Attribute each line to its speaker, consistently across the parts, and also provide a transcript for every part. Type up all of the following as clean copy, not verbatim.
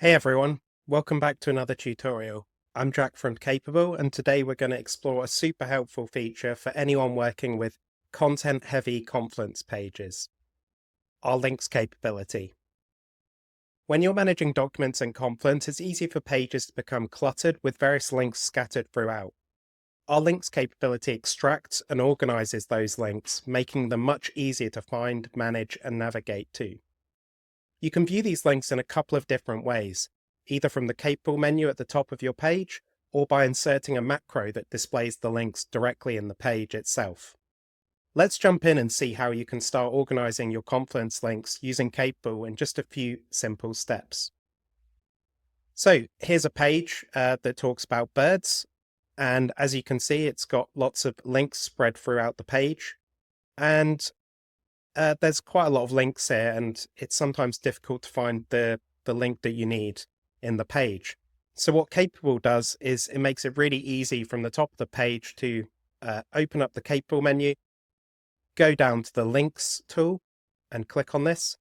Speaker 1: Hey everyone, welcome back to another tutorial. I'm Jack from Capable, and today we're going to explore a super helpful feature for anyone working with content-heavy Confluence pages, our links capability. When you're managing documents in Confluence, it's easy for pages to become cluttered with various links scattered throughout. Our links capability extracts and organizes those links, making them much easier to find, manage, and navigate to. You can view these links in a couple of different ways, either from the Capable menu at the top of your page, or by inserting a macro that displays the links directly in the page itself. Let's jump in and see how you can start organizing your Confluence links using Capable in just a few simple steps. So here's a page that talks about birds, and as you can see, it's got lots of links spread throughout the page, and there's quite a lot of links here, and it's sometimes difficult to find the link that you need in the page. So what Capable does is it makes it really easy from the top of the page to open up the Capable menu, go down to the links tool and click on this,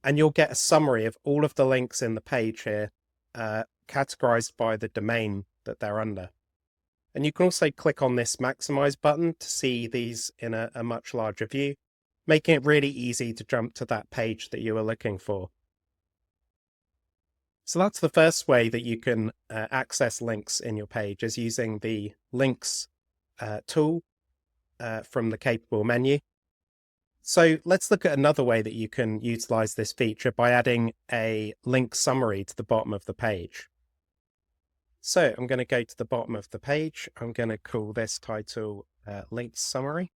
Speaker 1: and you'll get a summary of all of the links in the page here, categorized by the domain that they're under. And you can also click on this maximize button to see these in a much larger view, making it really easy to jump to that page that you are looking for. So that's the first way that you can access links in your page, is using the links tool from the Capable menu. So let's look at another way that you can utilize this feature by adding a link summary to the bottom of the page. So I'm going to go to the bottom of the page. I'm going to call this title Links Summary.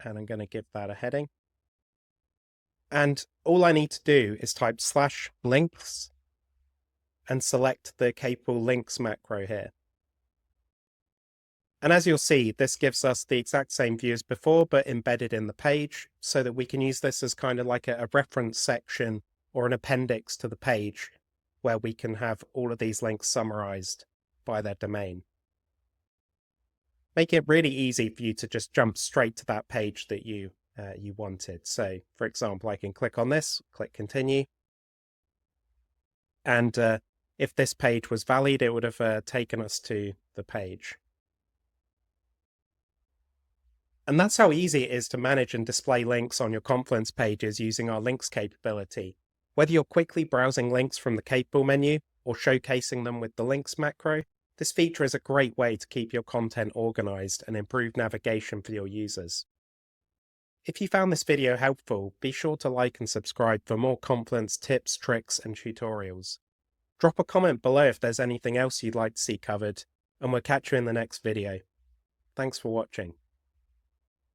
Speaker 1: And I'm going to give that a heading. And all I need to do is type /links and select the Capable links macro here. And as you'll see, this gives us the exact same view as before, but embedded in the page, so that we can use this as kind of like a reference section or an appendix to the page, where we can have all of these links summarized by their domain. Make it really easy for you to just jump straight to that page that you wanted. So, for example, I can click on this, click continue, and if this page was valid, it would have taken us to the page. And that's how easy it is to manage and display links on your Confluence pages using our links capability. Whether you're quickly browsing links from the Capable menu or showcasing them with the links macro, this feature is a great way to keep your content organized and improve navigation for your users. If you found this video helpful, be sure to like and subscribe for more Confluence tips, tricks, and tutorials. Drop a comment below if there's anything else you'd like to see covered, and we'll catch you in the next video. Thanks for watching.